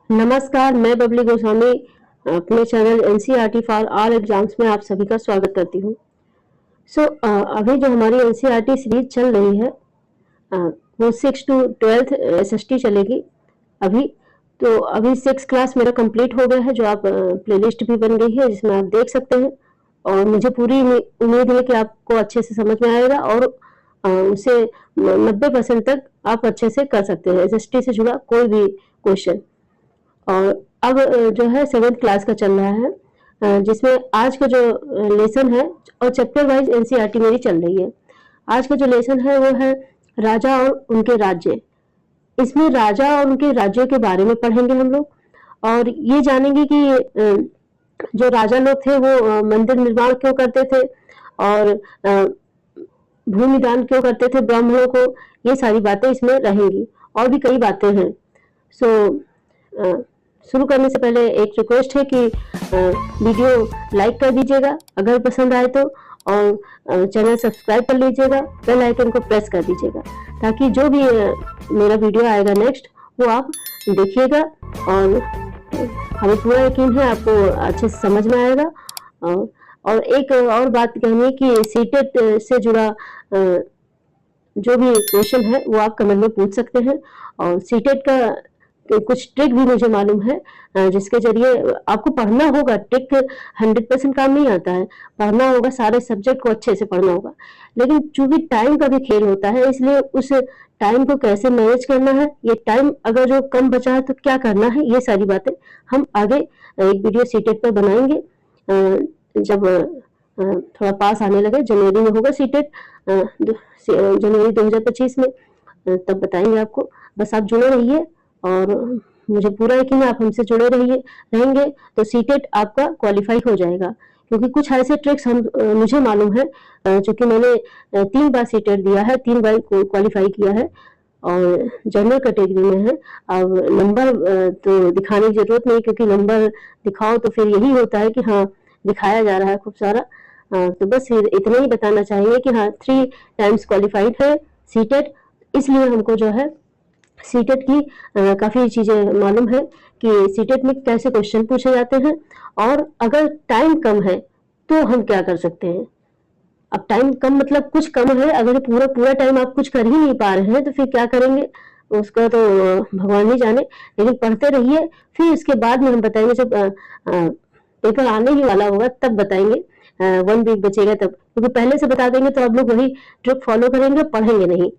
नमस्कार, मैं बबली गोस्वामी अपने channel NCERT for all exams में आप सभी का स्वागत करती हूँ। अभी जो हमारी एनसीईआरटी सीरीज चल रही है अ, वो 6 टू 12th एसएसटी चलेगी अभी। तो अभी 6 क्लास मेरा कंप्लीट हो गया है, जो आप प्लेलिस्ट भी बन गई है जिसमें आप देख सकते हैं। और मुझे पूरी उम्मीद है कि आपको अच्छे से समझ में आएगा और उसे 90% तक आप अच्छे से कर सकते हैं, एसएसटी से जुड़ा कोई भी क्वेश्चन। और अब जो है 7th क्लास का चल रहा है, जिसमें आज का जो लेसन है और चैप्टर वाइज एनसीईआरटी मेरी चल रही है। आज का जो लेसन है वो है राजा और उनके राज्य। इसमें राजा और उनके राज्यों के बारे में पढ़ेंगे हम लोग, और ये जानेंगे कि जो राजा लोग थे वो मंदिर निर्माण क्यों करते थे और भूमि दान क्यों करते थे ब्राह्मणों को। ये सारी बातें इसमें रहेंगी और भी कई बातें हैं। शुरू करने से पहले एक रिक्वेस्ट है कि वीडियो लाइक कर दीजिएगा अगर पसंद आए तो, और चैनल सब्सक्राइब कर लीजिएगा, बेल आइकन को प्रेस कर दीजिएगा ताकि जो भी मेरा वीडियो आएगा नेक्स्ट वो आप देखिएगा। और हमें पूरा यकीन है आपको अच्छे से समझ में आएगा। और एक और बात कहनी है कि सीटेट से जुड़ा जो भी क्वेश्चन है वो आप कमेंट में पूछ सकते हैं। और सीटेट का कुछ ट्रिक भी मुझे मालूम है जिसके जरिए आपको पढ़ना होगा। ट्रिक 100% काम नहीं आता है, पढ़ना होगा, सारे सब्जेक्ट को अच्छे से पढ़ना होगा। लेकिन चूंकि टाइम का भी खेल होता है, इसलिए उस टाइम को कैसे मैनेज करना है, ये टाइम अगर जो कम बचा है तो क्या करना है, ये सारी बातें हम आगे एक वीडियो सीटेट पर बनाएंगे। जब थोड़ा पास आने लगे, जनवरी में होगा सीटेट, जनवरी 2025 में, तब बताएंगे आपको। बस आप जुड़े रहिए और मुझे पूरा यकीन है आप हमसे जुड़े रहेंगे तो सीटेट आपका क्वालिफाई हो जाएगा। क्योंकि कुछ ऐसे ट्रिक्स मुझे मालूम है, क्योंकि मैंने 3 बार सीटेट दिया है, 3 बार क्वालिफाई किया है और जनरल कैटेगरी में है। अब नंबर तो दिखाने की जरूरत नहीं, क्योंकि नंबर दिखाओ तो फिर यही होता है कि हाँ दिखाया जा रहा है खूब सारा। तो बस इतना ही बताना चाहिए कि हाँ 3 टाइम्स क्वालिफाइड है सीटेट, इसलिए हमको जो है सीटेट की काफी चीजें मालूम है कि सीटेट में कैसे क्वेश्चन पूछे जाते हैं और अगर टाइम कम है तो हम क्या कर सकते हैं। अब टाइम कम मतलब कुछ कम है, अगर पूरा टाइम आप कुछ कर ही नहीं पा रहे हैं तो फिर क्या करेंगे उसका तो भगवान ही जाने। लेकिन पढ़ते रहिए, फिर इसके बाद में हम बताएंगे जब पेपर आने ही वाला होगा तब बताएंगे, 1 वीक बचेगा तब। क्योंकि पहले से बता देंगे तो आप लोग वही ट्रिक फॉलो करेंगे, पढ़ेंगे नहीं,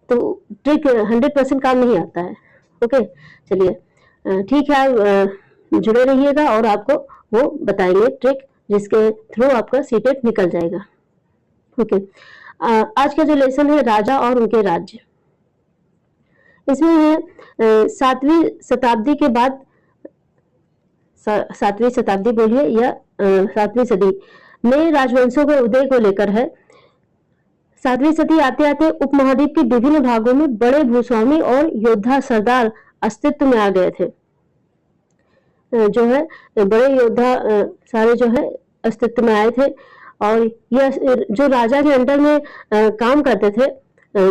तो ट्रिक 100% काम नहीं आता है। ओके, चलिए ठीक है, आप जुड़े रहिएगा और आपको वो बताएंगे ट्रिक जिसके थ्रू आपका सीटेट निकल जाएगा। ओके, आज का जो लेसन है राजा और उनके राज्य, इसमें है 7वीं शताब्दी के बाद, 7वीं शताब्दी बोलिए या 7वीं सदी में राजवंशों के उदय को लेकर है। 7वीं सदी आते आते उपमहाद्वीप के विभिन्न भागों में बड़े भूस्वामी और योद्धा सरदार अस्तित्व में आ गए थे। जो है बड़े योद्धा सारे जो है अस्तित्व में आए थे, और यह जो राजा के अंडर में काम करते थे,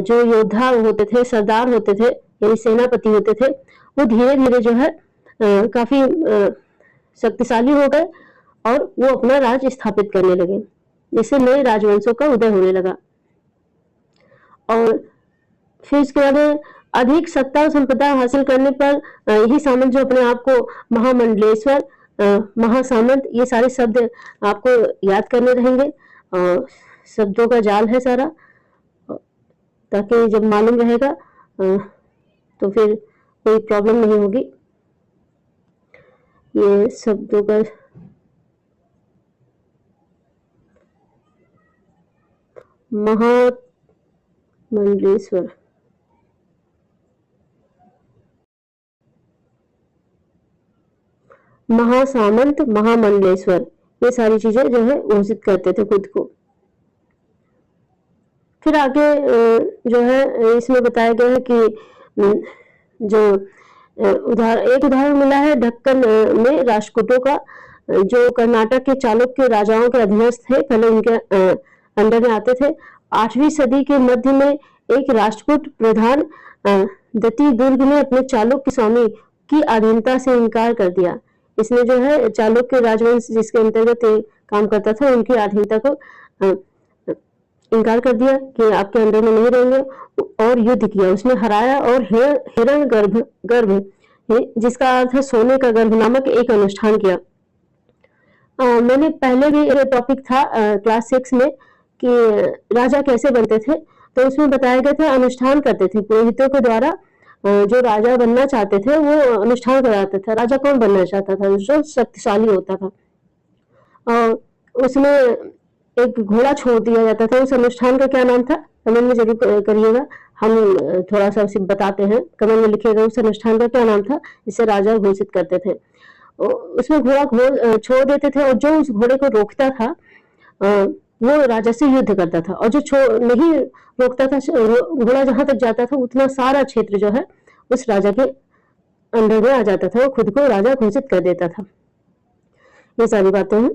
जो योद्धा होते थे, सरदार होते थे यानी सेनापति होते थे, वो धीरे धीरे जो है काफी शक्तिशाली हो गए और वो अपना राज स्थापित करने लगे, जिससे नए राजवंशों का उदय होने लगा। और फिर इसके बाद अधिक सत्ता और संपदा हासिल करने पर यही सामंत जो अपने आप को महामंडलेश्वर, महासामंत, ये सारे शब्द आपको याद करने रहेंगे। शब्दों का जाल है सारा, ताकि जब मालूम रहेगा तो फिर कोई प्रॉब्लम नहीं होगी। ये शब्दों का मंडलेश्वर, महासामंत, महामंडलेश्वर, ये सारी चीजें जो है घोषित करते थे खुद को। फिर आगे जो है इसमें बताया गया है कि जो एक उदाहरण मिला है ढक्कन में राष्ट्रकूटों का, जो कर्नाटक के चालुक्य राजाओं के अधीनस्थ थे, पहले उनके अंडर में आते थे। 8वीं सदी के मध्य में एक राष्ट्रकूट प्रधान दत्ती दुर्ग ने अपने चालुक्य स्वामी की अधीनता से इनकार कर दिया। इसने जो है चालुक्य राजवंश जिसके अंतर्गत ये काम करता था, उनकी अधीनता को इनकार कर दिया कि आपके अंडर में नहीं रहेंगे और युद्ध किया। उसने हराया और हिरण गर्भ जिसका अर्थ है सोने का गर्भ नामक एक अनुष्ठान किया। मैंने पहले भी ये टॉपिक था क्लास 6 में कि राजा कैसे बनते थे, तो उसमें बताया गया था अनुष्ठान करते थे पुरोहितों के द्वारा। जो राजा बनना चाहते थे वो अनुष्ठान कराते थे। राजा कौन बनना चाहता था? जो शक्तिशाली होता था। और उसमें एक घोड़ा छोड़ दिया जाता था। उस अनुष्ठान का क्या नाम था? कमेंट में जरूर करिएगा, हम थोड़ा सा उसे बताते हैं। कमेंट में लिखिएगा उस अनुष्ठान का क्या नाम था जिसे राजा घोषित करते थे। उसमें घोड़ा छोड़ देते थे और जो उस घोड़े को रोकता था वो राजा से युद्ध करता था, और जो नहीं रोकता था, घोड़ा जहां तक जाता था उतना सारा क्षेत्र जो है उस राजा के अंडर में आ जाता था। वो खुद को राजा घोषित कर देता था। ये सारी बातें हैं।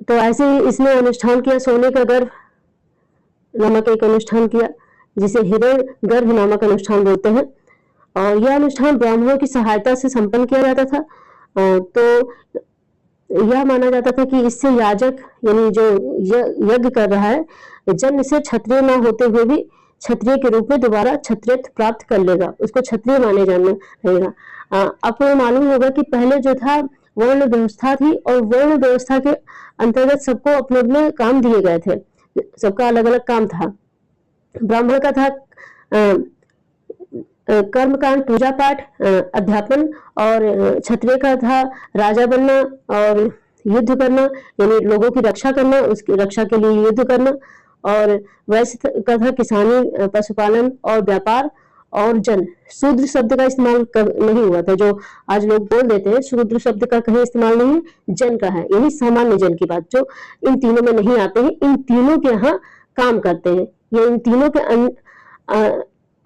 तो ऐसे ही इसने अनुष्ठान किया, सोने का गर्भ नामक एक अनुष्ठान किया जिसे हिरण गर्भ नामक अनुष्ठान बोलते हैं। और यह अनुष्ठान ब्राह्मणों की सहायता से संपन्न किया जाता था। तो यह माना जाता था कि इससे याजक यानी जो यज्ञ कर रहा है जन्म से क्षत्रिय न होते हुए भी क्षत्रिय के रूप में दोबारा क्षत्रियत्व प्राप्त कर लेगा, उसको क्षत्रिय माने जाना रहेगा। आपको मालूम होगा कि पहले जो था वर्ण व्यवस्था थी, और वर्ण व्यवस्था के अंतर्गत सबको अपने अपने काम दिए गए थे, सबका अलग अलग काम था। ब्राह्मण का था कर्मकांड, पूजा पाठ, अध्यापन, और क्षत्रिय का था राजा बनना और युद्ध करना, यानी लोगों की रक्षा करना, उसकी रक्षा के लिए युद्ध करना। और वैश्य का था किसानी, पशुपालन और व्यापार। और जन, शूद्र शब्द का इस्तेमाल नहीं हुआ था, जो आज लोग बोल देते हैं शूद्र शब्द का कहीं इस्तेमाल नहीं है, जन का है, यानी सामान्य जन की बात, जो इन तीनों में नहीं आते हैं, इन तीनों के यहाँ काम करते हैं, ये इन तीनों के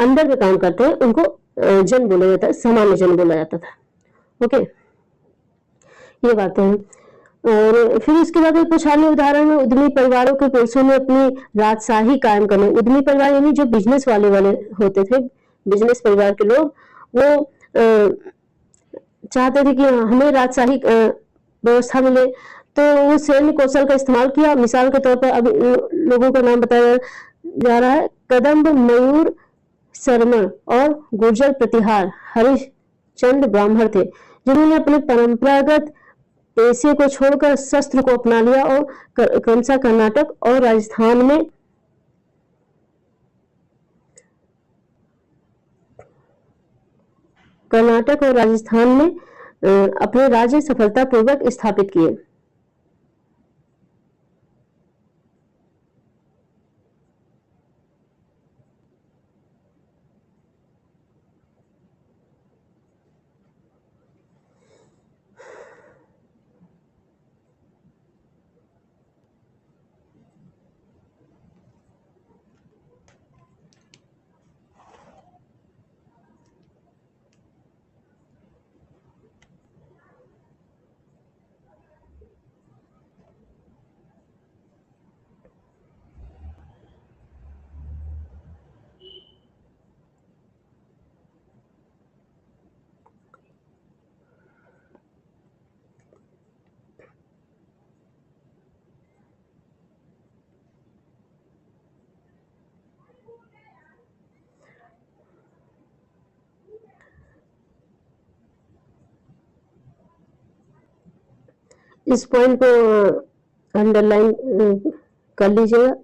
अंदर में काम करते हैं, उनको जन बोला जाता है, सामान्य जन बोला जाता था। ओके, ये बातें हैं। और फिर उसके बाद कुछ अन्य उदाहरण है। उद्यमी परिवारों के पुरुषों ने अपनी राजशाही कायम करने, उद्यमी परिवार यानी जो बिजनेस वाले होते थे, बिजनेस परिवार के लोग, वो चाहते थे कि हमें राजशाही व्यवस्था मिले, तो वो सैन्य कौशल का इस्तेमाल किया। मिसाल के तौर पर अब लोगों का नाम बताया जा रहा है। कदम्ब, मयूर शर्मण और गुर्जर प्रतिहार हरिश्चंद्र ब्राह्मण थे, जिन्होंने अपने परंपरागत पेशे को छोड़कर शस्त्र को अपना लिया और क्रमशः कर्नाटक और राजस्थान में अपने राज्य सफलतापूर्वक स्थापित किए। इस पॉइंट को अंडरलाइन कर लीजिएगा।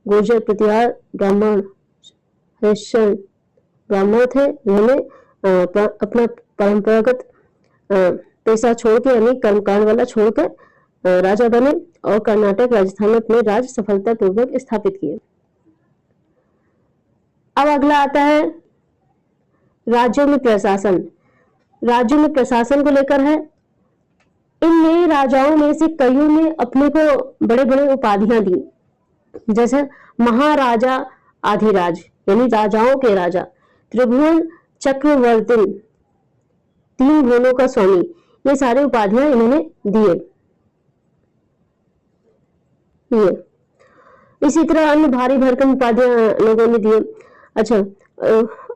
गुर्जर प्रतिहार ब्राह्मण हरिश्चंद्र ब्राह्मण थे, उन्होंने अपना परंपरागत पेशा छोड़ के यानी कर्मकांड वाला छोड़कर राजा बने और कर्नाटक राजस्थान में अपने राज्य सफलतापूर्वक स्थापित किए। अब अगला आता है राज्यों में प्रशासन। राज्यों में प्रशासन को लेकर है। इन नए राजाओं में से कईयों ने अपने को बड़े बड़े उपाधियां दी, जैसे महाराजा आधिराज यानी राजाओं के राजा, त्रिभुवन चक्रवर्ती, 3 भुवनों का स्वामी, ये सारे उपाधियां इन्होंने दिए। इसी तरह अन्य भारी भरकम उपाधियां लोगों ने दिए। अच्छा,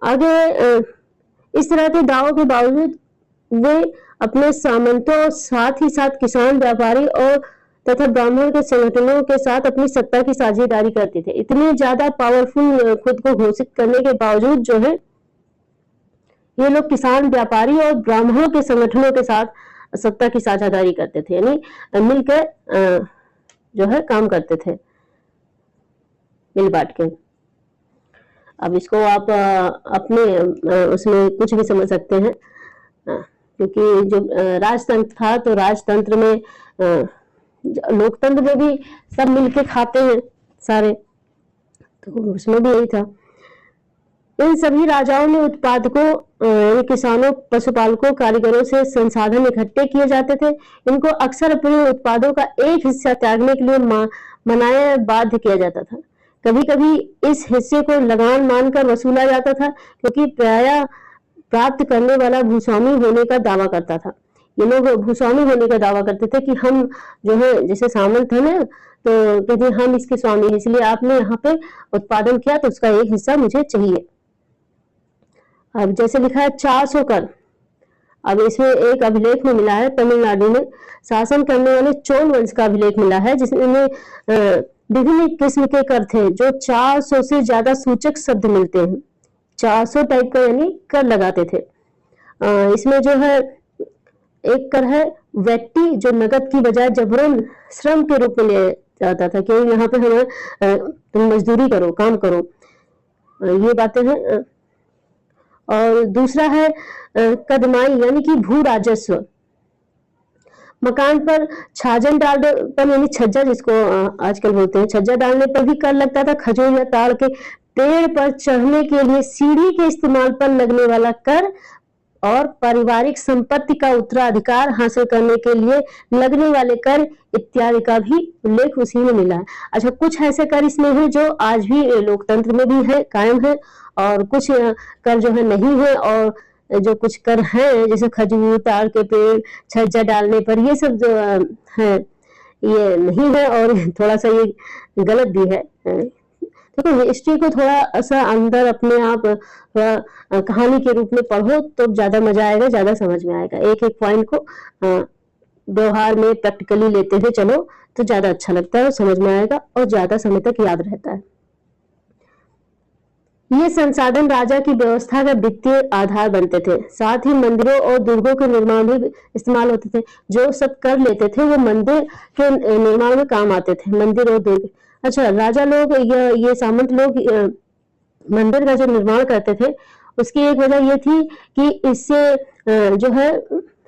आगे इस तरह के दावों के बावजूद वे अपने सामंतों, साथ ही साथ किसान, व्यापारी और तथा ब्राह्मण के संगठनों के साथ अपनी सत्ता की साझेदारी करते थे। इतने ज्यादा पावरफुल खुद को घोषित करने के बावजूद जो है ये लोग किसान, व्यापारी और ब्राह्मणों के संगठनों के साथ सत्ता की साझेदारी करते थे, यानी मिलकर जो है काम करते थे, मिल बांट के। अब इसको आप अपने उसमें कुछ भी समझ सकते हैं, क्योंकि जो राजतंत्र था तो राजतंत्र में, लोकतंत्र में भी सब मिलके खाते हैं सारे, तो उसमें भी यही था। इन सभी राजाओं में उत्पादकों, किसानों, पशुपालकों, कारीगरों से संसाधन इकट्ठे किए जाते थे। इनको अक्सर अपने उत्पादों का एक हिस्सा त्यागने के लिए मनाया, बाध्य किया जाता था। कभी कभी इस हिस्से को लगान मानकर वसूला जाता था, क्योंकि प्रायः प्राप्त करने वाला भूस्वामी होने का दावा करता था। ये लोग भूस्वामी होने का दावा करते थे कि हम जो है, जैसे सामंत है ना, तो कहते हम इसके स्वामी हैं, इसलिए आपने यहाँ पे उत्पादन किया तो उसका एक हिस्सा मुझे चाहिए। अब जैसे लिखा है 400 कर। अब इसमें एक अभिलेख में मिला है, तमिलनाडु में शासन करने वाले चोल वंश का अभिलेख मिला है, जिसमें विभिन्न किस्म के कर थे, जो 400 से ज्यादा सूचक शब्द मिलते हैं। 400 टाइप का यानी कर लगाते थे। इसमें जो है एक कर है व्यक्ति, जो नगद की बजाय जबरन श्रम के रूप में लिया जाता था, कि यहाँ पे हमें तुम मजदूरी करो, काम करो, ये बातें हैं। और दूसरा है कदमाई, यानी कि भू राजस्व। मकान पर छाजन डालने पर, यानी छज्जा जिसको आजकल बोलते हैं, छज्जा डालने पर भी कर लगता था। खजूर या ताड़ के पेड़ पर चढ़ने के लिए सीढ़ी के इस्तेमाल पर लगने वाला कर, और पारिवारिक संपत्ति का उत्तराधिकार हासिल करने के लिए लगने वाले कर इत्यादि का भी उल्लेख उसी में मिला है। अच्छा, कुछ ऐसे कर इसमें है जो आज भी लोकतंत्र में भी है, कायम है, और कुछ कर जो है नहीं है, और जो कुछ कर हैं जैसे खजूर, ताड़ के पेड़, छज्जा डालने पर, ये सब जो है ये नहीं है, और थोड़ा सा ये गलत भी है। देखो, हिस्ट्री को थोड़ा सा अंदर अपने आप थोड़ा कहानी के रूप में पढ़ो तो ज्यादा मजा आएगा, ज्यादा समझ में आएगा। एक एक पॉइंट को व्यवहार में प्रैक्टिकली लेते हुए चलो तो ज्यादा अच्छा लगता है और समझ में आएगा और ज्यादा समय तक याद रहता है। ये संसाधन राजा की व्यवस्था का वित्तीय आधार बनते थे। साथ ही मंदिरों और दुर्गों के निर्माण में भी इस्तेमाल होते थे। जो सब कर लेते थे वो मंदिर के निर्माण में काम आते थे, मंदिर और दुर्ग। अच्छा, राजा लोग, ये सामंत लोग मंदिर का जो निर्माण करते थे, उसकी एक वजह ये थी कि इससे जो है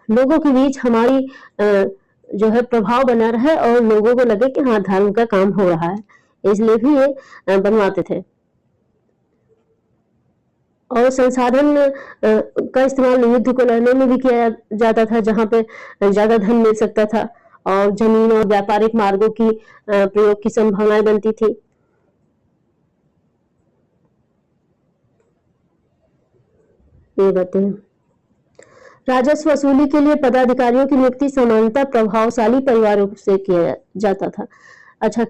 लोगों के बीच हमारी जो है प्रभाव बना रहे और लोगों को लगे कि हाँ, धर्म का काम हो रहा है, इसलिए भी ये बनवाते थे। और संसाधन का इस्तेमाल युद्ध को लड़ने में भी किया जाता था, जहां पे ज्यादा धन मिल सकता था, और जमीन और व्यापारिक मार्गों की प्रयोग की संभावनाएं बनती थी। ये बातें हैं। राजस्व वसूली के लिए पदाधिकारियों की नियुक्ति सामान्यतः प्रभावशाली परिवारों से किया जाता था। अच्छा,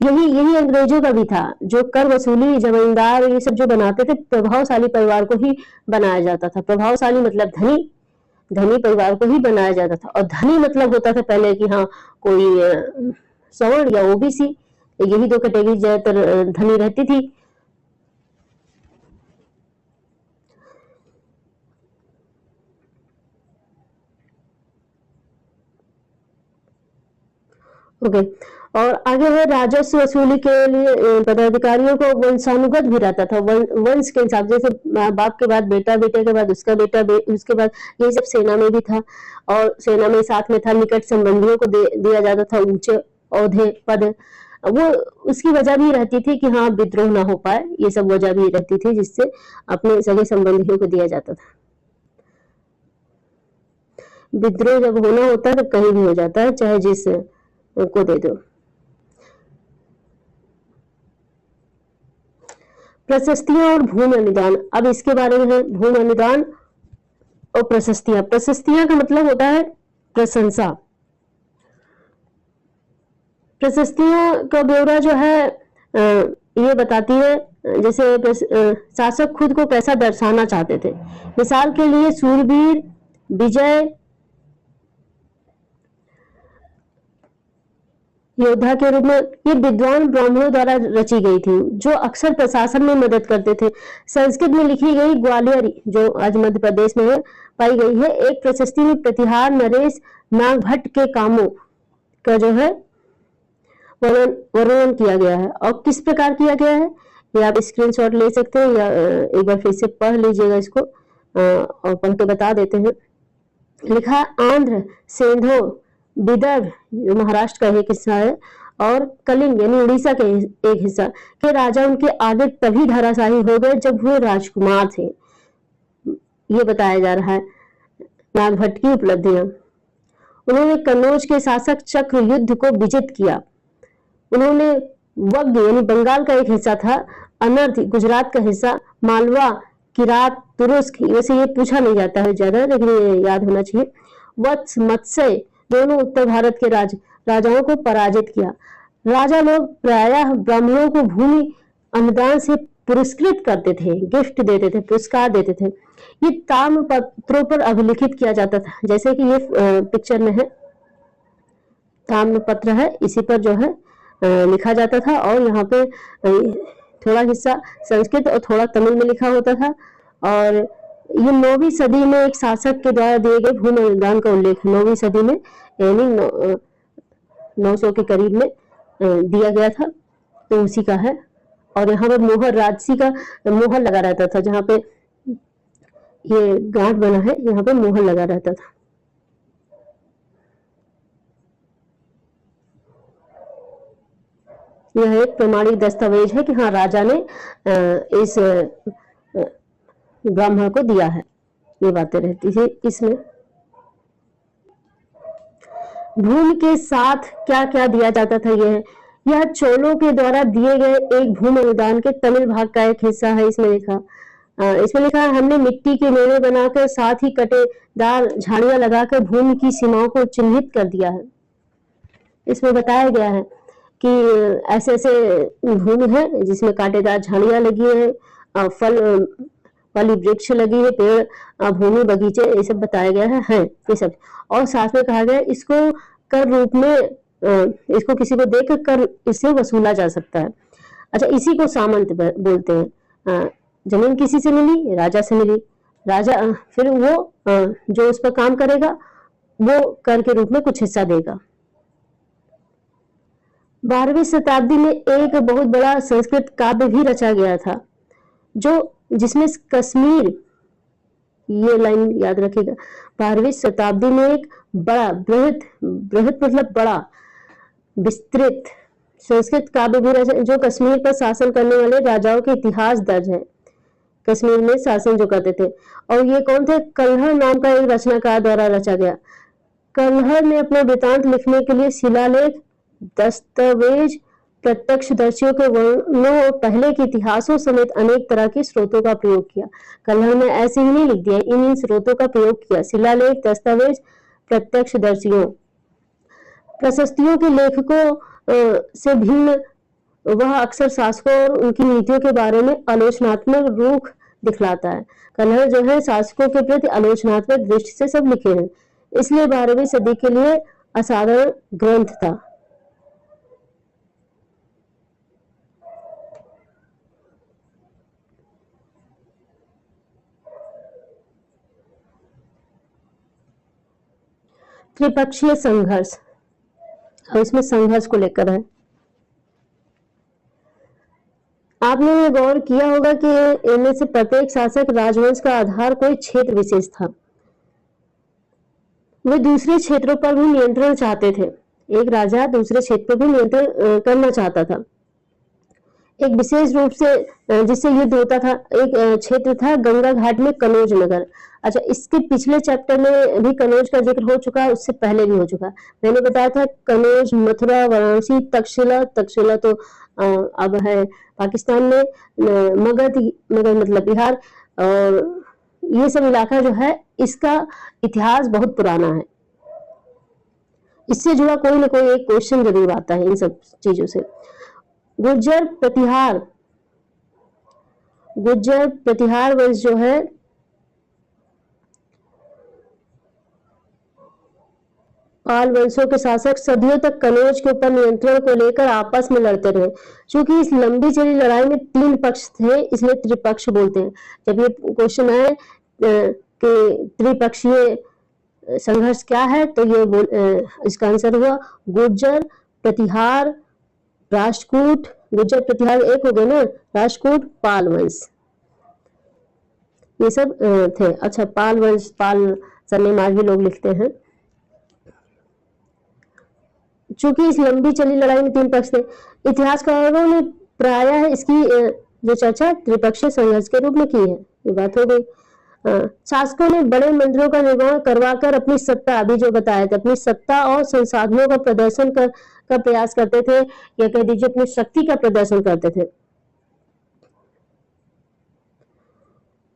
यही अंग्रेजों का भी था, जो कर वसूली, जमींदार, ये सब जो बनाते थे, प्रभावशाली परिवार को ही बनाया जाता था। प्रभावशाली मतलब धनी परिवार को ही बनाया जाता था। और धनी मतलब होता था पहले कि हाँ, कोई सवर्ण या ओबीसी, यही दो कैटेगरी ज्यादातर धनी रहती थी। ओके, और आगे है राजस्व वसूली के लिए पदाधिकारियों को वंशानुगत भी रहता था, वंश के हिसाब, जैसे बाप के बाद बेटा, बेटे के बाद उसका बेटा, उसके बाद, ये सब सेना में भी था। और सेना में साथ में था, निकट संबंधियों को दिया जाता था ऊंचे औहदे, पद। वो उसकी वजह भी रहती थी कि हाँ, विद्रोह ना हो पाए, ये सब वजह भी रहती थी, जिससे अपने सगे संबंधियों को दिया जाता था। विद्रोह जब होना होता है तो कहीं भी हो जाता है, चाहे जिस को दे दो। प्रशस्तियां और भूमि अनुदान, अब इसके बारे में है भूमि अनुदान और प्रशस्तियां। प्रशस्तियां का मतलब होता है प्रशंसा। प्रशस्तियों का ब्यौरा जो है ये बताती है, जैसे शासक खुद को कैसा दर्शाना चाहते थे। मिसाल के लिए सूरवीर, विजय योद्धा के रूप में ये विद्वान ब्राह्मणों द्वारा रची गई थी, जो अक्सर प्रशासन में मदद करते थे। संस्कृत में लिखी गई ग्वालियरी, जो आज मध्य प्रदेश में है, पाई गई है। एक प्रशस्ति में प्रतिहार नरेश नागभट्ट के कामों का जो है वर्णन किया गया है। और किस प्रकार किया गया है ये आप स्क्रीनशॉट ले सकते हैं, या एक बार फिर से पढ़ लीजिएगा इसको, और पढ़ के बता देते हैं। लिखा आंध्र, सिंधु, विदर्भ जो महाराष्ट्र का एक हिस्सा है, और कलिंग यानी उड़ीसा के एक हिस्सा के राजा उनके आगे तभी धराशायी हो गए जब वो राजकुमार थे। ये बताया जा रहा है नागभट्ट की उपलब्धियां। उन्होंने कन्नौज के शासक चक्र युद्ध को विजित किया। उन्होंने वग्ध यानी बंगाल का एक हिस्सा था, अनर्थ गुजरात का हिस्सा, मालवा, किरात, तुरुस्क, वैसे ये पूछा नहीं जाता है ज्यादा लेकिन ये याद होना चाहिए, वत्स, मत्स्य दोनों उत्तर भारत के राजाओं को पराजित किया। राजा लोग प्रायः ब्राह्मणों को भूमि अनुदान से पुरस्कृत करते थे, गिफ्ट देते थे, पुरस्कार देते थे। ये ताम्र पत्रों पर अभिलिखित किया जाता था, जैसे कि ये पिक्चर में है, ताम्र पत्र है, इसी पर जो है लिखा जाता था। और यहाँ पे थोड़ा हिस्सा संस्कृत और थोड़ा तमिल में लिखा होता था। और ये 9वीं सदी में एक शासक के द्वारा दिए गए भूमि अनुदान का उल्लेख 9वीं सदी में यानी 900 के करीब में दिया गया था, तो उसी का है। और यहाँ पर मोहर राजसी का मोहर लगा रहता था, जहाँ पे ये गांठ बना है यहाँ पे मोहर लगा रहता था। यह एक प्रमाणिक दस्तावेज है कि हाँ राजा ने इस ब्राह्मण को दिया है, ये बातें रहती थी इसमें। भूमि के साथ क्या क्या दिया जाता था यह चोलों के द्वारा दिए गए एक भूमि अनुदान के तमिल भाग का एक हिस्सा है। इसमें लिखा है हमने मिट्टी के मेड़े बनाकर साथ ही कटेदार झाड़ियां लगाकर भूमि की सीमाओं को चिन्हित कर दिया है। इसमें बताया गया है कि ऐसे ऐसे भूमि है जिसमें कांटेदार झाड़ियां लगी है, फली वृक्ष लगी है, पेड़, भूमि, बगीचे, ये सब बताया गया है ये सब। और साथ में कहा गया इसको कर रूप में इसको किसी को देकर कर इससे वसूला जा सकता है। अच्छा, इसी को सामंत बोलते हैं। जमीन किसी से मिली, राजा से मिली, राजा फिर वो जो उस पर काम करेगा वो कर के रूप में कुछ हिस्सा देगा। 12वीं शताब्दी में एक बहुत बड़ा संस्कृत काव्य भी रचा गया था, जिसमें कश्मीर, ये लाइन याद रखिएगा, 12वीं शताब्दी में एक बड़ा बृहत मतलब बड़ा विस्तृत संस्कृत काव्य भी रचा, जो कश्मीर पर शासन करने वाले राजाओं के इतिहास दर्ज है। कश्मीर में शासन जो करते थे, और ये कौन थे? कल्हड़ नाम का एक रचनाकार द्वारा रचा गया। कल्हड़ ने अपना वृतांत लिखने के लिए शिलालेख, दस्तावेज, प्रत्यक्षदर्शियों के वर्णनों और पहले के इतिहासों समेत अनेक तरह के स्रोतों का प्रयोग किया। कल्हड़ ने ऐसे ही नहीं लिख दिया, इन स्रोतों का प्रयोग किया। शिलालेख, दस्तावेज, प्रत्यक्षदर्शियों, प्रशस्तियों के लेखकों से भिन्न वह अक्सर शासकों और उनकी नीतियों के बारे में आलोचनात्मक रुख दिखलाता है। कल्हड़ जो है शासकों के प्रति आलोचनात्मक दृष्टि से सब लिखे हैं, इसलिए 12वीं सदी के लिए असाधारण ग्रंथ था। त्रिपक्षीय संघर्ष, और इसमें संघर्ष को लेकर है। आपने ये गौर किया होगा कि इनमें से प्रत्येक शासक राजवंश का आधार कोई क्षेत्र विशेष था। वे दूसरे क्षेत्रों पर भी नियंत्रण चाहते थे। एक राजा दूसरे क्षेत्र पर भी नियंत्रण करना चाहता था। एक विशेष रूप से जिससे युद्ध होता था, एक क्षेत्र था गंगा घाट में कनौज नगर। अच्छा, इसके पिछले चैप्टर में भी कनौज का जिक्र हो चुका है, उससे पहले भी हो चुका है। मैंने बताया था कनौज, मथुरा, वाराणसी, तक्षशिला तो अब है पाकिस्तान में, मगध मतलब बिहार, और ये सब इलाका जो है इसका इतिहास बहुत पुराना है। इससे जुड़ा कोई ना कोई एक क्वेश्चन जरूर आता है इन सब चीजों से। गुर्जर प्रतिहार वंश जो है पाल वंशों के शासक सदियों तक कनौज के ऊपर नियंत्रण को लेकर आपस में लड़ते रहे। क्योंकि इस लंबी चली लड़ाई में 3 पक्ष थे, इसलिए त्रिपक्ष बोलते हैं। जब ये क्वेश्चन आए कि त्रिपक्षीय संघर्ष क्या है, तो इसका आंसर हुआ गुर्जर, प्रतिहार, राष्ट्रकूट। गुर्जर प्रतिहार एक हो गए ना, राष्ट्रकूट, पाल वंश, ये सब थे। अच्छा, पाल वंश, पाल सरनेम आज भी लोग लिखते हैं। चूंकि इस लंबी चली लड़ाई में 3 पक्ष थे, इतिहासकारों ने प्रायः इसकी जो चर्चा त्रिपक्षीय संघर्ष के रूप में की है। ये बात हो गई। शासकों ने बड़े मंदिरों का निर्माण करवाकर अपनी सत्ता, अभी जो बताया था, अपनी सत्ता और संसाधनों का प्रदर्शन का प्रयास करते थे, या कह दीजिए अपनी शक्ति का प्रदर्शन करते थे।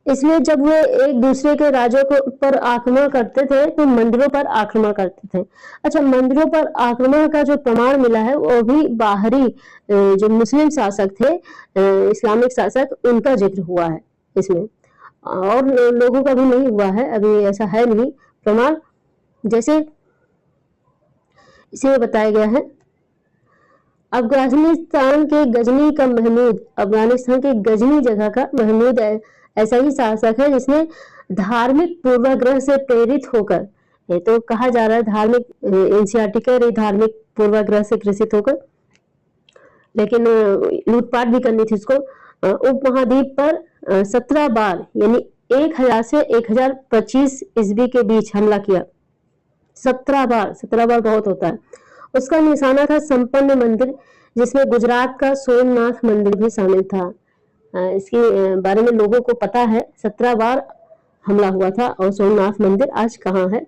इसलिए जब वे एक दूसरे के राज्यों पर आक्रमण करते थे तो मंदिरों पर आक्रमण करते थे। अच्छा, मंदिरों पर आक्रमण का जो प्रमाण मिला है वो भी बाहरी जो मुस्लिम शासक थे, इस्लामिक शासक, उनका जिक्र हुआ है इसमें, और लोगों का भी नहीं हुआ है, अभी ऐसा है नहीं प्रमाण। जैसे इसे बताया गया है, अफगानिस्तान के गजनी का महमूद, अफगानिस्तान के गजनी जगह का महमूद ऐसा ही शासक है जिसने धार्मिक पूर्वाग्रह से प्रेरित होकर, ये तो कहा जा रहा है धार्मिक एनसीईआरटी का धार्मिक पूर्वाग्रह से ग्रसित होकर, लेकिन लूटपाट भी करनी थी उसको, उपमहाद्वीप पर 17 बार यानी 1000 से 1025 ईस्वी के बीच हमला किया। 17 बार, 17 बार बहुत होता है। उसका निशाना था संपन्न मंदिर, जिसमें गुजरात का सोमनाथ मंदिर भी शामिल था। इसके बारे में लोगों को पता है, 17 बार हमला हुआ था, और सोमनाथ मंदिर आज कहाँ है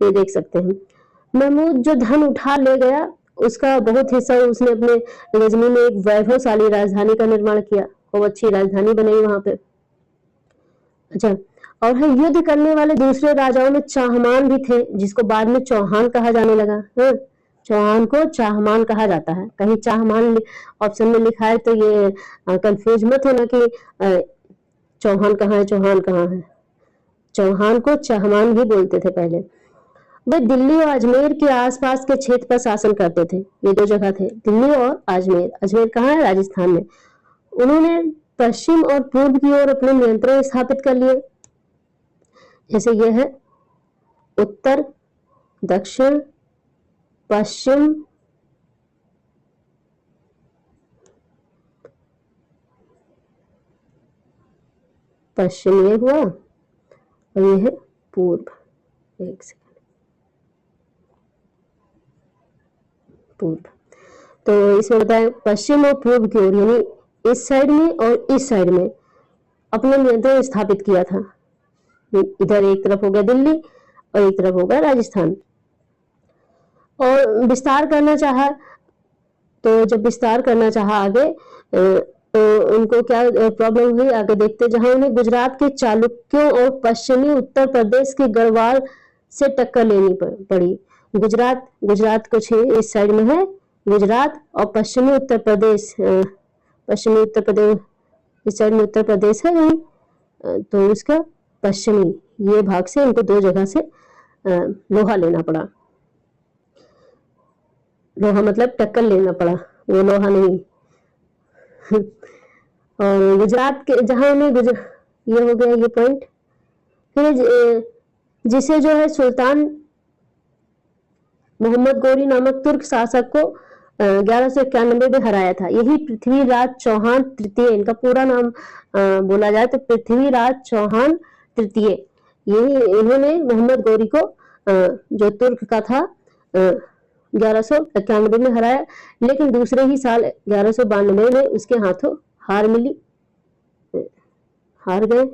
ये देख सकते हैं। महमूद जो धन उठा ले गया, उसका बहुत हिस्सा उसने अपने गजनी में एक वैभवशाली राजधानी का निर्माण किया, खूब अच्छी राजधानी बनाई वहां पे। अच्छा, और है युद्ध करने वाले दूसरे राजाओं में चाहमान भी थे, जिसको बाद में चौहान कहा जाने लगा। चौहान को चाहमान कहा जाता है। कहीं चाहमान ऑप्शन में लिखा है तो ये कंफ्यूज मत होना कि चौहान कहाँ है, चौहान कहाँ है। चौहान को चाहमान भी बोलते थे पहले। वे दिल्ली और अजमेर के आसपास के क्षेत्र पर शासन करते थे। ये 2 जगह थे, दिल्ली और अजमेर। अजमेर कहाँ है, राजस्थान में। उन्होंने पश्चिम और पूर्व की ओर अपने नियंत्रण स्थापित कर लिए। जैसे ये है उत्तर, दक्षिण, पश्चिम, पश्चिम ये हुआ, और ये है पूर्व। एक सेकंड, पूर्व। तो इसमें बताया पश्चिम और पूर्व की ओर, यानी इस साइड में और इस साइड में अपना नियंत्रण स्थापित किया था। इधर एक तरफ हो गया दिल्ली और एक तरफ होगा राजस्थान। और विस्तार करना चाहा, तो जब विस्तार करना चाहा आगे, तो उनको क्या प्रॉब्लम हुई आगे देखते। जहां उन्हें गुजरात के चालुक्यों और पश्चिमी उत्तर प्रदेश के गढ़वाल से टक्कर लेनी पड़ी। गुजरात कुछ इस साइड में है, गुजरात, और पश्चिमी उत्तर प्रदेश, इस साइड में उत्तर प्रदेश है नहीं, तो उसका पश्चिमी ये भाग से उनको 2 जगह से लोहा लेना पड़ा। लोहा मतलब टक्कर लेना पड़ा, वो लोहा नहीं। और गुजरात के जहां उन्हें ये हो गया ये पॉइंट। फिर जिसे जो है सुल्तान मोहम्मद गोरी नामक तुर्क शासक को 1191 में हराया था। यही पृथ्वीराज चौहान तृतीय, इनका पूरा नाम बोला जाए तो पृथ्वीराज चौहान तृतीय, यही इन्होंने मोहम्मद गोरी को जो तुर्क का था 1191 में हराया। लेकिन दूसरे ही साल 1192 में उसके हाथों हार मिली, हार गए।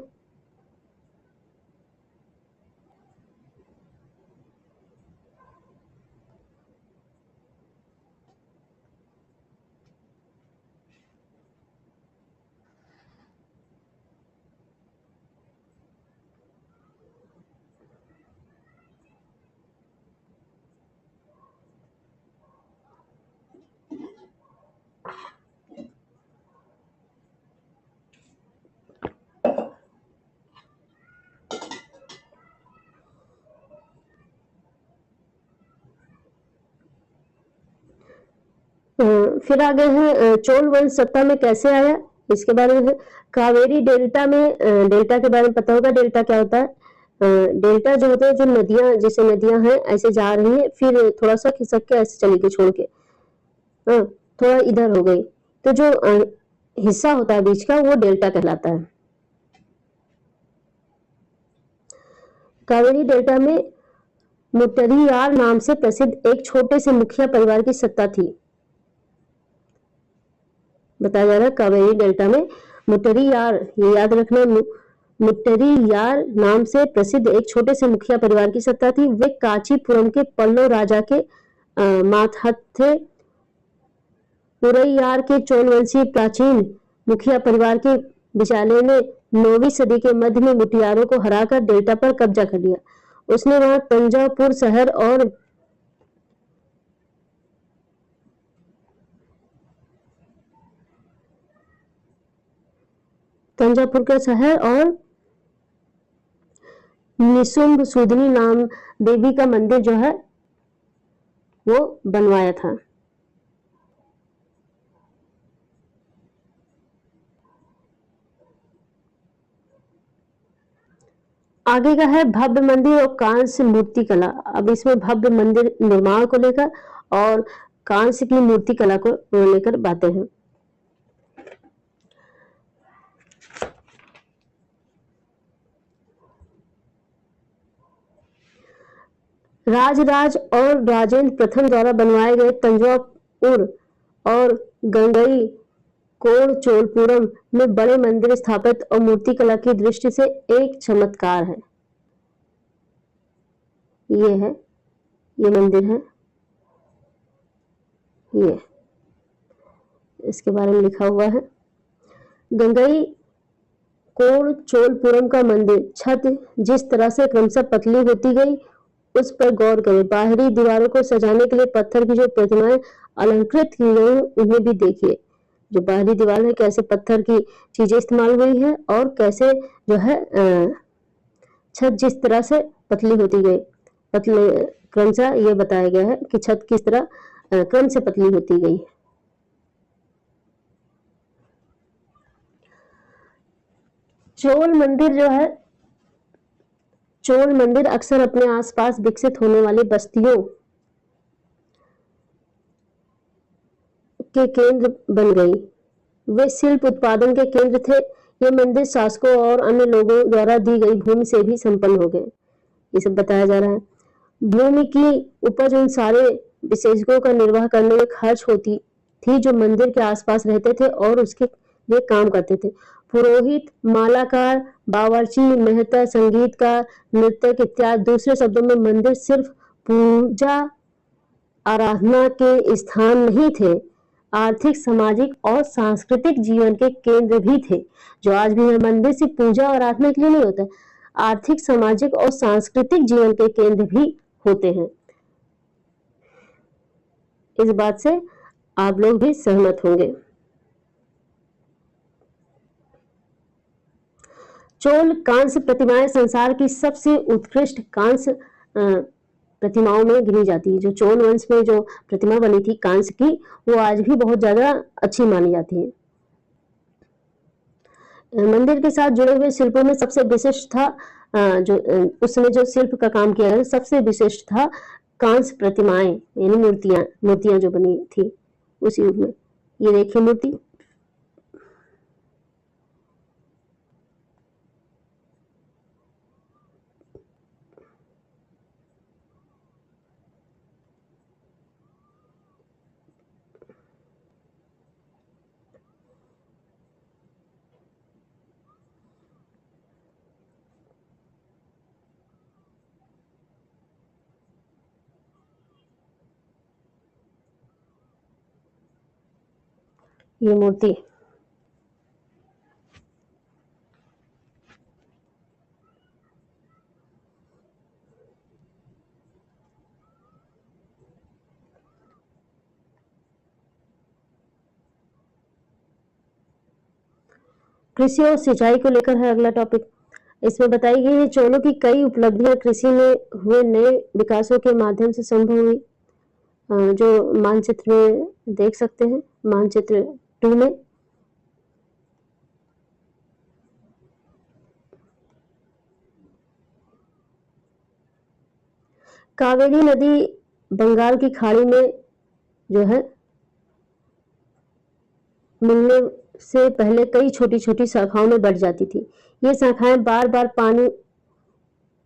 फिर आगे है चोल वंश सत्ता में कैसे आया, इसके बारे में है। कावेरी डेल्टा में, डेल्टा के बारे में पता होगा, डेल्टा क्या होता है। डेल्टा जो होता है, जो नदियां, जैसे नदियां हैं ऐसे जा रही हैं, फिर थोड़ा सा खिसक के ऐसे चली गई छोड़ के, थोड़ा इधर हो गई, तो जो हिस्सा होता है बीच का वो डेल्टा कहलाता है। कावेरी डेल्टा में मुट्टरीयार नाम से प्रसिद्ध एक छोटे से मुखिया परिवार की सत्ता थी। बताया जा रहा है कावेरी डेल्टा में मुट्टरीयार, ये याद रखना, मुट्टरीयार नाम से प्रसिद्ध एक छोटे से मुखिया परिवार की सत्ता थी। वे कांचीपुरम के पल्लव राजा के मातहत पुरैयार के चोलवंशी प्राचीन मुखिया परिवार के बिचाले ने 9वीं सदी के मध्य में मुटियारों को हराकर डेल्टा पर कब्जा कर लिया। उसने वहां तंजापुर शहर और निशुंभ सूदनी नाम देवी का मंदिर जो है वो बनवाया था। आगे का है भव्य मंदिर और कांस्य मूर्ति कला। अब इसमें भव्य मंदिर निर्माण को लेकर और कांस्य की मूर्ति कला को लेकर बातें हैं। राजराज और राजेंद्र प्रथम द्वारा बनवाए गए तंजावुर और गंगई कोड़चोलपुरम में बड़े मंदिर स्थापित और मूर्ति कला की दृष्टि से एक चमत्कार है। ये है, ये मंदिर है, ये इसके बारे में लिखा हुआ है। गंगई कोड़चोलपुरम का मंदिर छत जिस तरह से क्रमशः पतली होती गई उस पर गौर करें। बाहरी दीवारों को सजाने के लिए पत्थर की जो प्रतिमाएं अलंकृत की गई उन्हें भी देखिए। जो बाहरी दीवार है कैसे पत्थर की चीजें इस्तेमाल हुई है और कैसे जो है छत जिस तरह से पतली होती गई, पतले क्रमशः ये बताया गया है कि छत किस तरह क्रम से पतली होती गई। चोल मंदिर जो है, चोल मंदिर अक्सर अपने आसपास विकसित होने वाली बस्तियों के केंद्र बन गई। वे शिल्प उत्पादन के केंद्र थे। ये मंदिर शासकों और अन्य लोगों द्वारा दी गई भूमि से भी संपन्न हो गए। ये सब बताया जा रहा है। भूमि की उपज उन सारे विशेषज्ञों का निर्वाह करने में खर्च होती थी जो मंदिर के आसपास रहते थे और उसके लिए काम करते थे। पुरोहित, मालाकार, बावर्ची, मेहता, संगीतकार, नृत्यक इत्यादि। दूसरे शब्दों में मंदिर सिर्फ पूजा आराधना के स्थान नहीं थे, आर्थिक, सामाजिक और सांस्कृतिक जीवन के केंद्र भी थे। जो आज भी है, मंदिर सिर्फ पूजा और आराधना के लिए नहीं होता, आर्थिक, सामाजिक और सांस्कृतिक जीवन के केंद्र भी होते हैं। इस बात से आप लोग भी सहमत होंगे। चोल कांस्य प्रतिमाएं संसार की सबसे उत्कृष्ट कांस्य प्रतिमाओं में गिनी जाती है। जो चोल वंश में जो प्रतिमा बनी थी कांस्य की, वो आज भी बहुत ज्यादा अच्छी मानी जाती है। मंदिर के साथ जुड़े हुए शिल्पों में सबसे विशिष्ट था, जो उस समय जो शिल्प का काम किया गया सबसे विशिष्ट था कांस्य प्रतिमाएं, यानी मूर्तियां जो बनी थी उस युग में। ये देखिए मूर्ति, ये मूर्ति कृषि और सिंचाई को लेकर है अगला टॉपिक। इसमें बताई गई है चोलों की कई उपलब्धियां कृषि में हुए नए विकासों के माध्यम से संभव हुई। जो मानचित्र में देख सकते हैं, मानचित्र 2 में। कावेरी नदी बंगाल की खाड़ी में जो है मिलने से पहले कई छोटी छोटी शाखाओं में बढ़ जाती थी। ये शाखाएं बार बार पानी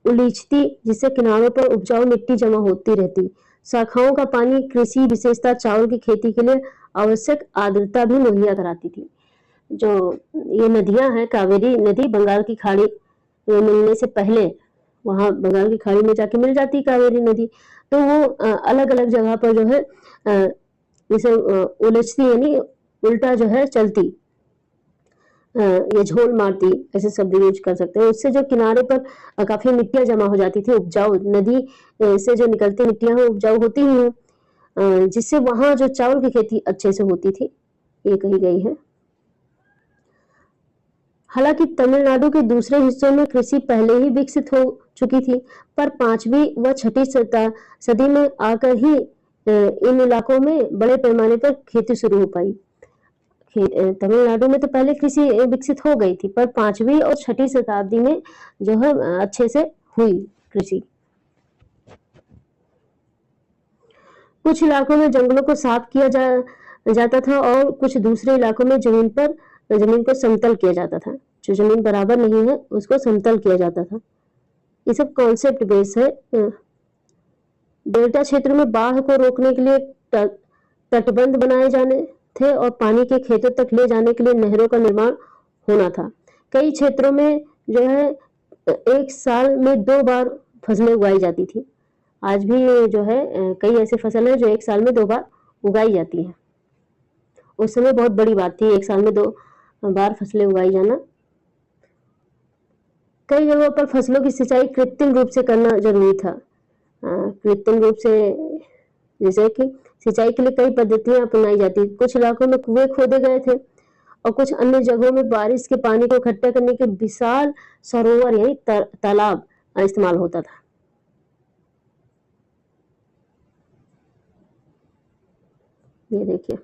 उलीचती, जिससे किनारों पर उपजाऊ मिट्टी जमा होती रहती। शाखाओं का पानी कृषि, विशेषता चावल की खेती के लिए आवश्यक आर्द्रता भी मुहैया कराती थी। जो ये नदियां हैं, कावेरी नदी बंगाल की खाड़ी मिलने से पहले वहां बंगाल की खाड़ी में जाके मिल जाती कावेरी नदी, तो वो अलग अलग जगह पर जो है जैसे उलझती, यानी उल्टा जो है चलती, ये झोल मारती, ऐसे शब्द यूज कर सकते हैं। उससे जो किनारे पर काफी मिट्टियां जमा हो जाती थी, उपजाऊ नदी से जो निकलती मिट्टियां हैं उपजाऊ होती ही हैं, जिससे वहां जो चावल की खेती अच्छे से होती थी, ये कही गई है। हालांकि तमिलनाडु के दूसरे हिस्सों में कृषि पहले ही विकसित हो चुकी थी, पर 5वीं व 6ठी सदी में आकर ही इन इलाकों में बड़े पैमाने पर खेती शुरू हो पाई। तमिलनाडु में तो पहले कृषि विकसित हो गई थी, पर 5वीं और 6ठी शताब्दी में जो है अच्छे से हुई कृषि। कुछ इलाकों में जंगलों को साफ किया जाता था और कुछ दूसरे इलाकों में जमीन को समतल किया जाता था। जो जमीन बराबर नहीं है उसको समतल किया जाता था। ये सब कॉन्सेप्ट बेस है। डेल्टा क्षेत्र में बाढ़ को रोकने के लिए तटबंध बनाए जाने थे और पानी के खेतों तक ले जाने के लिए नहरों का निर्माण होना था। कई क्षेत्रों में जो है एक साल में 2 बार फसलें उगाई जाती थी। आज भी जो है कई ऐसे फसल है जो एक साल में 2 बार उगाई जाती है। उस समय बहुत बड़ी बात थी एक साल में 2 बार फसलें उगाई जाना। कई जगहों पर फसलों की सिंचाई कृत्रिम रूप से करना जरूरी था। कृत्रिम रूप से जैसे कि सिंचाई के लिए कई पद्धतियां अपनाई जाती। कुछ इलाकों में कुएं खोदे गए थे और कुछ अन्य जगहों में बारिश के पानी को इकट्ठा करने के विशाल सरोवर यानी तालाब इस्तेमाल होता था। ये देखिए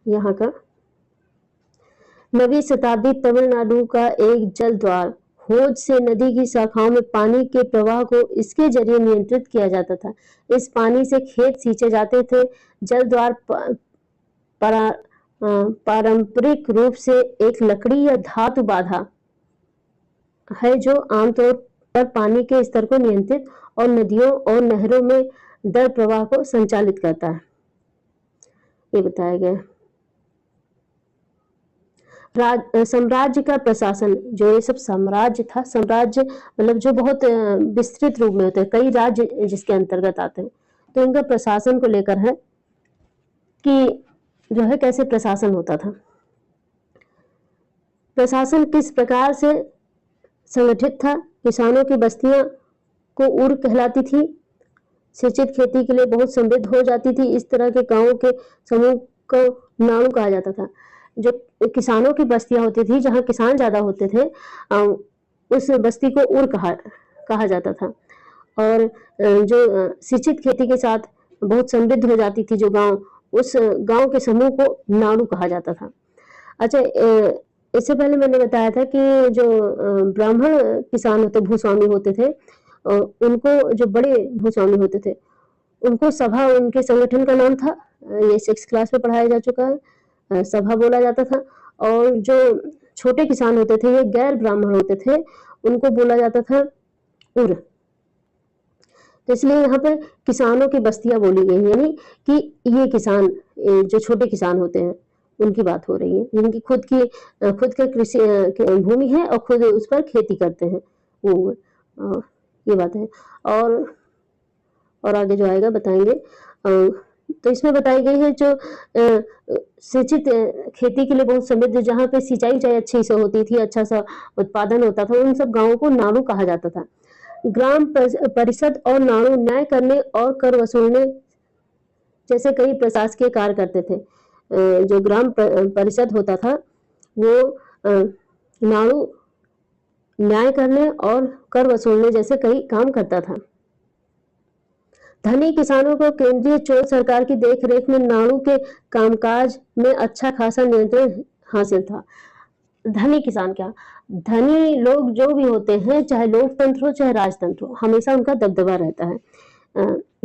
यहाँ का 9वीं शताब्दी तमिलनाडु का एक जल द्वार होज से नदी की शाखाओं में पानी के प्रवाह को इसके जरिए नियंत्रित किया जाता था। इस पानी से खेत सींचे जाते थे। जल द्वार पारंपरिक रूप से एक लकड़ी या धातु बाधा है जो आमतौर पर पानी के स्तर को नियंत्रित और नदियों और नहरों में दर प्रवाह को संचालित करता है। ये बताया गया। साम्राज्य का प्रशासन, जो ये सब साम्राज्य था, साम्राज्य मतलब जो बहुत विस्तृत रूप में होते हैं, कई राज्य जिसके अंतर्गत आते हैं, तो इनका प्रशासन को लेकर है कि जो है कैसे प्रशासन होता था। प्रशासन किस प्रकार से संगठित था। किसानों की बस्तियां को उर कहलाती थी। सिंचित खेती के लिए बहुत समृद्ध हो जाती थी। इस तरह के गांवों के समूह को नाड़ू कहा जाता था। जो किसानों की बस्तियां होती थी, जहां किसान ज्यादा होते थे, उस बस्ती को उर कहा जाता था। और जो सिंचित खेती के साथ बहुत समृद्ध हो जाती थी जो गांव, उस गांव के समूह को नाड़ू कहा जाता था। अच्छा, इससे पहले मैंने बताया था कि जो ब्राह्मण किसान होते, भूस्वामी होते थे, उनको जो बड़े भूस्वामी होते थे उनको सभा, उनके संगठन का नाम था, ये 6th क्लास में पढ़ाया जा चुका है, सभा बोला जाता था। और जो छोटे किसान होते थे, ये गैर ब्राह्मण होते थे, उनको बोला जाता था उर। तो इसलिए यहाँ पे किसानों की बस्तियां बोली गई, यानी कि ये किसान, जो छोटे किसान होते हैं उनकी बात हो रही है, जिनकी खुद के कृषि भूमि है और खुद उस पर खेती करते हैं, वो ये बात है। और आगे जो आएगा बताएंगे। तो इसमें बताई गई है जो सिंचित खेती के लिए बहुत समृद्ध, जहाँ पे सिंचाई अच्छी से होती थी, अच्छा सा उत्पादन होता था, उन सब गांवों को नाड़ू कहा जाता था। ग्राम परिषद और नाड़ू न्याय करने और कर वसूलने जैसे कई प्रशासकीय कार्य करते थे। जो ग्राम परिषद होता था वो नाड़ू न्याय करने और कर वसूलने जैसे कई काम करता था। धनी किसानों को केंद्रीय चोल सरकार की देखरेख में नाड़ू के कामकाज में अच्छा खासा नियंत्रण हासिल था। धनी किसान क्या, धनी लोग जो भी होते हैं, चाहे लोकतंत्र हो चाहे राजतंत्र हो, हमेशा उनका दबदबा रहता है।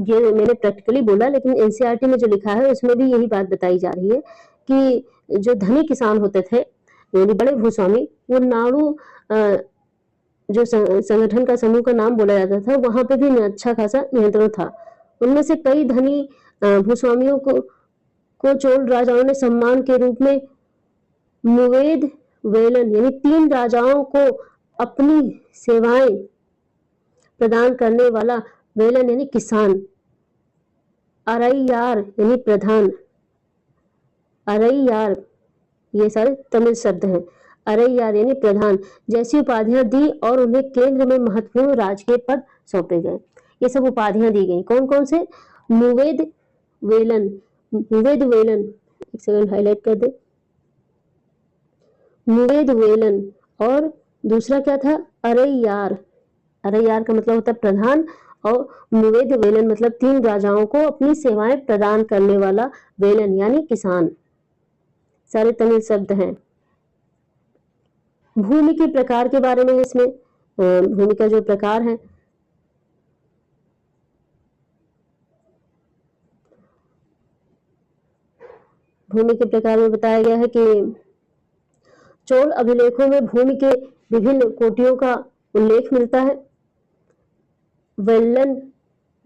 ये मैंने प्रैक्टिकली बोला, लेकिन एनसीईआरटी में जो लिखा है उसमें भी यही बात बताई जा रही है कि जो धनी किसान होते थे यानी बड़े भूस्वामी, वो नाड़ू जो संगठन का समूह का नाम बोला जाता था, वहां पे भी अच्छा खासा नियंत्रण था। उनमें से कई धनी भूस्वामियों को चोल राजाओं ने सम्मान के रूप में मुवेद वेलन यानी 3 राजाओं को अपनी सेवाएं प्रदान करने वाला वेलन यानी किसान, अरैयार यानी प्रधान, अरैयार ये सारे तमिल शब्द हैं, अरैयार यानी प्रधान जैसी उपाधियां दी और उन्हें केंद्र में महत्वपूर्ण राजकीय पद सौंपे गए। ये सब उपाधियां दी गई। कौन कौन से? मुवेद वेलन, मुवेद वेलन, एक सेकंड हाईलाइट कर दे, मुवेद वेलन, और दूसरा क्या था? अरैयार, अरैयार का मतलब होता है प्रधान, और मुवेद वेलन मतलब 3 राजाओं को अपनी सेवाएं प्रदान करने वाला वेलन यानी किसान। सारे तमिल शब्द हैं। भूमि के प्रकार के बारे में इसमें भूमि का जो प्रकार है, भूमि के प्रकार में बताया गया है कि चोल अभिलेखों में भूमि के विभिन्न कोटियों का उल्लेख मिलता है। वेल्लन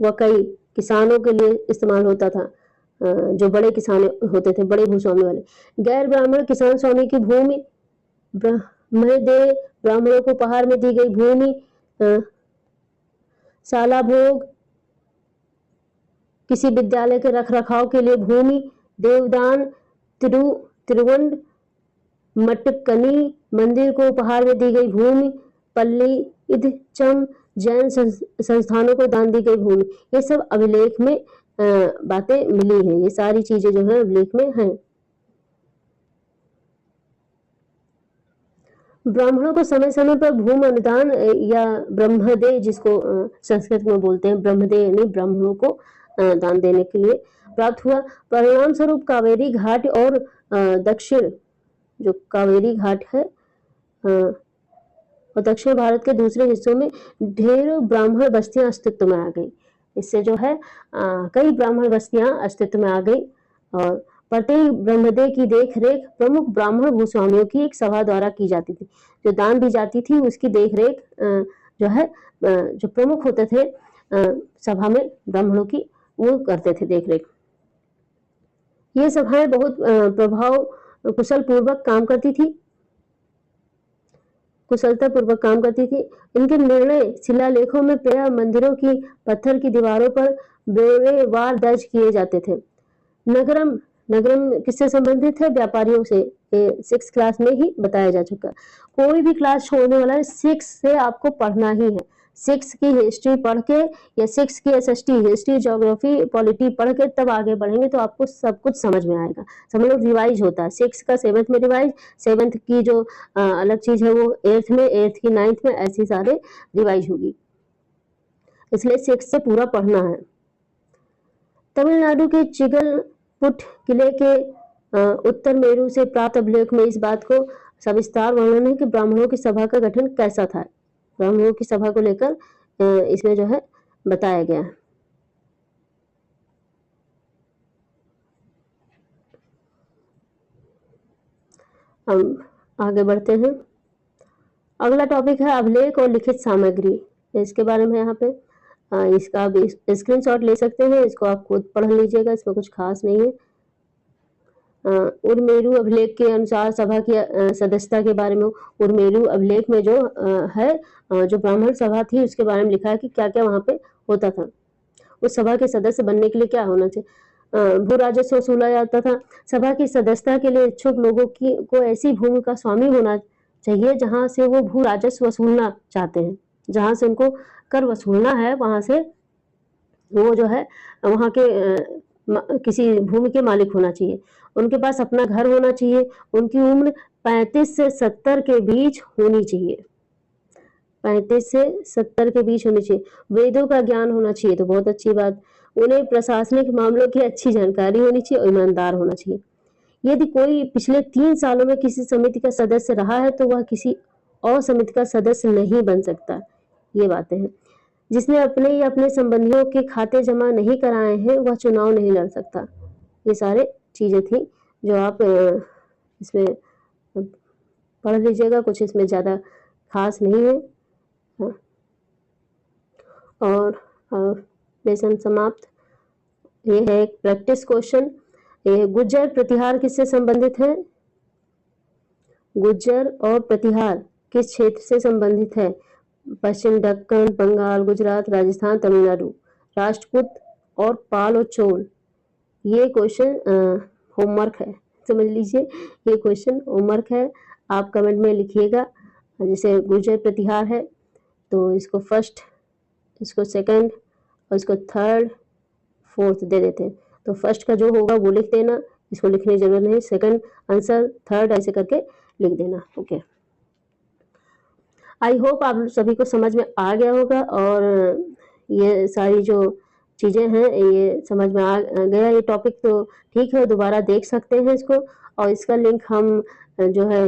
वकई किसानों के लिए इस्तेमाल होता था, जो बड़े किसान होते थे, बड़े भूस्वामी वाले। गैर ब्राह्मण किसान स्वामी की भूमि, महदे ब्राह्मणों को उपहार में दी गई भूमि, साला भोग, किसी विद्यालय के रख रखाव के लिए भूमि, देवदान, तिरुवंड मटकनी मंदिर को उपहार में दी गई भूमि, पल्ली इदचम जैन संस्थानों को दान दी गई भूमि। ये सब अभिलेख में बातें मिली हैं। ये सारी चीजें जो है अभिलेख में हैं। ब्राह्मणों को समय समय पर भूमि अनुदान या ब्रह्मदे, जिसको संस्कृत में बोलते हैं ब्रह्मदे, यानी ब्राह्मणों को दान देने के लिए प्राप्त हुआ। परिणाम स्वरूप कावेरी घाट और दक्षिण जो कावेरी घाट है और दक्षिण भारत के दूसरे हिस्सों में ढेरों ब्राह्मण बस्तियां अस्तित्व में आ गई। इससे जो है कई ब्राह्मण बस्तियां अस्तित्व में आ गई और प्रत्येक ब्रह्मदे की देख रेख प्रमुख ब्राह्मण भूस्वामियों की एक सभा द्वारा की जाती थी। जो दान दी जाती थी उसकी देख रेख जो है जो प्रमुख होते थे सभा में ब्राह्मणों की, वो करते थे देख रेख। ये सभाएं बहुत प्रभाव कुशल पूर्वक काम करती थी, कुशलता पूर्वक काम करती थी। इनके निर्णय शिलालेखों में प्रायः मंदिरों की पत्थर की दीवारों पर ब्यौरेवार दर्ज किए जाते थे। नगरम, नगरम किससे संबंधित है? व्यापारियों से। 6 क्लास में ही बताया जा चुका। कोई भी क्लास छोड़ने वाला है 6 से आपको पढ़ना ही है। 6 की हिस्ट्री पढ़ के या 6 की एसएसटी हिस्ट्री ज्योग्राफी पॉलिटी पढ़ के तब आगे बढ़ेंगे तो आपको सब कुछ समझ में आएगा। समझ लो रिवाइज होता है 6 का 7th में रिवाइज, 7th की जो अलग चीज है वो 8th में, 8th की 9th में, ऐसी सारे रिवाइज होगी, इसलिए 6 से पूरा पढ़ना है। तमिलनाडु के चिगलपुट किले के उत्तर मेरू से प्राप्त अभिलेख में इस बात को सविस्तार वर्णन है कि ब्राह्मणों की सभा का गठन कैसा था। ब्राह्मणों की सभा को लेकर इसमें जो है बताया गया है। हम आगे बढ़ते हैं। अगला टॉपिक है अभिलेख और लिखित सामग्री। इसके बारे में यहाँ पे इसका आप स्क्रीनशॉट ले सकते हैं, इसको आप खुद पढ़ लीजिएगा, इसमें कुछ खास नहीं है। उर्मेरू अभिलेख के अनुसार सभा की सदस्यता के बारे में, उर्मेरू अभिलेख में जो है जो ब्राह्मण सभा थी उसके बारे में लिखा है कि क्या क्या वहां पे होता था। उस सभा के सदस्य बनने के लिए क्या होना चाहिए? भू राजस्व वसूला जाता था। सभा की सदस्यता के लिए इच्छुक लोगों को ऐसी भूमि का स्वामी होना चाहिए जहां से वो भू राजस्व वसूलना चाहते हैं, जहां से उनको कर वसूलना है, वहां से वो जो है वहां के किसी भूमि के मालिक होना चाहिए। उनके पास अपना घर होना चाहिए। उनकी उम्र 35 से 70 के बीच होनी चाहिए। 35 से 70 के बीच होनी चाहिए। वेदों का ज्ञान होना चाहिए, तो बहुत अच्छी बात। उन्हें प्रशासनिक मामलों की अच्छी जानकारी होनी चाहिए और ईमानदार होना चाहिए। यदि कोई पिछले 3 सालों में किसी समिति का सदस्य रहा है तो वह किसी और समिति का सदस्य नहीं बन सकता। ये बातें हैं। जिसने अपने या अपने संबंधियों के खाते जमा नहीं कराए हैं वह चुनाव नहीं लड़ सकता। ये सारे चीजें थी जो आप इसमें पढ़ लीजिएगा, कुछ इसमें ज्यादा खास नहीं है। हाँ। और लेसन समाप्त। ये है एक प्रैक्टिस क्वेश्चन। ये गुज्जर प्रतिहार किससे संबंधित है? गुज्जर और प्रतिहार किस क्षेत्र से संबंधित है? पश्चिम दक्कन, बंगाल, गुजरात, राजस्थान, तमिलनाडु। राष्ट्रकूट और पाल और चोल। ये क्वेश्चन होमवर्क है, समझ लीजिए। ये क्वेश्चन होमवर्क है, आप कमेंट में लिखिएगा। जैसे गुर्जर प्रतिहार है तो इसको फर्स्ट, इसको सेकंड और इसको थर्ड फोर्थ दे देते हैं। तो फर्स्ट का जो होगा वो लिख देना, इसको लिखने की जरूरत नहीं। सेकंड आंसर, थर्ड ऐसे करके लिख देना। ओके, आई होप आप सभी को समझ में आ गया होगा और ये सारी जो चीज़ें हैं ये समझ में आ गया। ये टॉपिक तो ठीक है, दोबारा देख सकते हैं इसको, और इसका लिंक हम जो है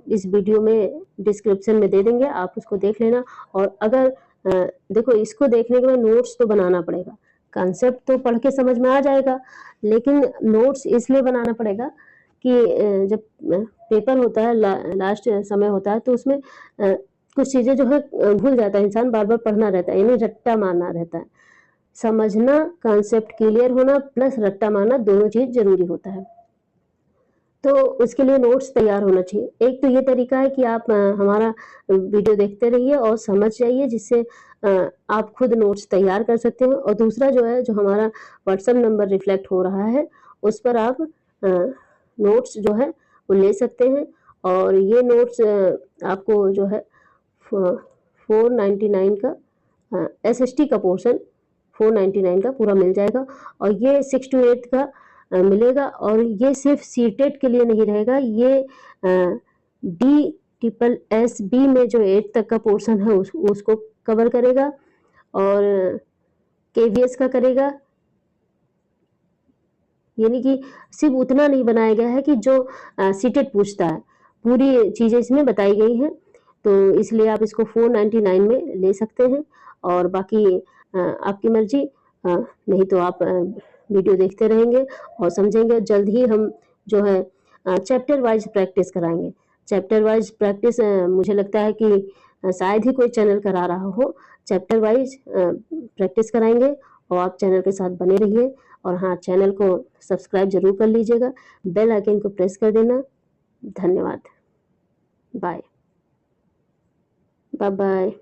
इस वीडियो में डिस्क्रिप्शन में दे देंगे, आप उसको देख लेना। और अगर देखो, इसको देखने के बाद नोट्स तो बनाना पड़ेगा। कॉन्सेप्ट तो पढ़ के समझ में आ जाएगा, लेकिन नोट्स इसलिए बनाना पड़ेगा कि जब पेपर होता है, लास्ट समय होता है, तो उसमें कुछ चीजें जो है भूल जाता है इंसान, बार बार पढ़ना रहता है, यानी रट्टा मारना रहता है। समझना, कॉन्सेप्ट क्लियर होना प्लस रट्टा मारना, दोनों चीज जरूरी होता है। तो उसके लिए नोट्स तैयार होना चाहिए। एक तो ये तरीका है कि आप हमारा वीडियो देखते रहिए और समझ जाइए, जिससे आप खुद नोट्स तैयार कर सकते हैं। और दूसरा जो है, जो हमारा व्हाट्सएप नंबर रिफ्लेक्ट हो रहा है उस पर आप नोट्स जो है वो ले सकते हैं। और ये नोट्स आपको जो है 499 का SST का पोर्शन 499 का पूरा मिल जाएगा। और ये 6 to 8 का मिलेगा। और ये सिर्फ सीटेट के लिए नहीं रहेगा, ये DSSB में जो 8 तक का पोर्शन है उसको कवर करेगा और KVS का करेगा। यानी कि सिर्फ उतना नहीं बनाया गया है कि जो सीटेट पूछता है, पूरी चीजें इसमें बताई गई हैं। तो इसलिए आप इसको 499 में ले सकते हैं। और बाकी आपकी मर्जी, नहीं तो आप वीडियो देखते रहेंगे और समझेंगे। जल्द ही हम जो है चैप्टर वाइज प्रैक्टिस कराएंगे। चैप्टर वाइज प्रैक्टिस मुझे लगता है कि शायद ही कोई चैनल करा रहा हो। चैप्टर वाइज प्रैक्टिस कराएंगे और आप चैनल के साथ बने रहिए। और हाँ, चैनल को सब्सक्राइब जरूर कर लीजिएगा, बेल आइकन को प्रेस कर देना। धन्यवाद। Bye bye.